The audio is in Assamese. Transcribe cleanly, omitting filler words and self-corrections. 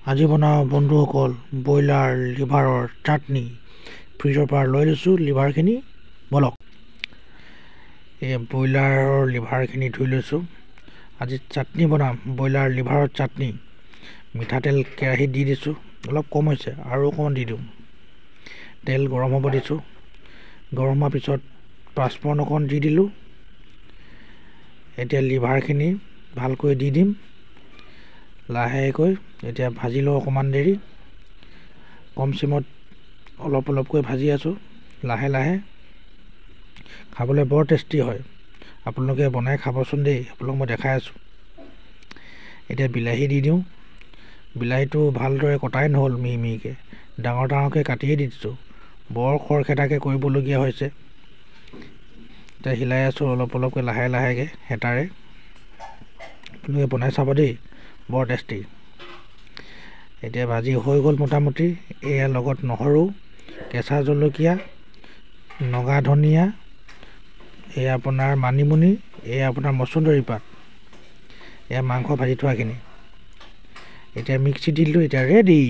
আজি বনাওঁ বন্ধুসকল ব্ৰইলাৰ লিভাৰৰ চাটনি। ফ্ৰিজৰ পৰা লৈ লৈছোঁ লিভাৰখিনি। বলক, এই ব্ৰইলাৰৰ লিভাৰখিনি ধুই লৈছোঁ। আজি চাটনি বনাম, ব্ৰইলাৰ লিভাৰৰ চাটনি। মিঠাতেল কেৰাহীত দি দিছোঁ, অলপ কম হৈছে আৰু অকণমান দি দিওঁ। তেল গৰম হ'ব দিছোঁ। গৰম হোৱাৰ পিছত পাঁচফোৰণ অকণ দি দিলোঁ। এতিয়া লিভাৰখিনি ভালকৈ দি দিম লাহেকৈ। এতিয়া ভাজি লওঁ অকণমান দেৰি। কম চিমত অলপ অলপকৈ ভাজি আছোঁ লাহে লাহে। খাবলৈ বৰ টেষ্টি হয়, আপোনালোকে বনাই খাবচোন দেই। আপোনালোকক মই দেখাই আছোঁ। এতিয়া বিলাহী দি দিওঁ। বিলাহীটো ভালদৰে কটাই নহ'ল, মিহি মিহিকৈ ডাঙৰ ডাঙৰকৈ কাটিয়ে দি দিছোঁ। বৰ খৰখেদাকৈ কৰিবলগীয়া হৈছে। এতিয়া হিলাই আছোঁ অলপ অলপকৈ লাহে লাহেকৈ হেতাৰে। আপোনালোকে বনাই চাব দেই, বৰ টেষ্টি। এতিয়া ভাজি হৈ গ'ল মোটামুটি। এয়া লগত নহৰু, কেঁচা জলকীয়া, নগা ধনিয়া, এয়া আপোনাৰ মানিমুনি, এয়া আপোনাৰ মচুন্দৰী পাত, এয়া মাংস ভাজি থোৱাখিনি। এতিয়া মিক্সিত দি দিলোঁ। এতিয়া ৰেডি।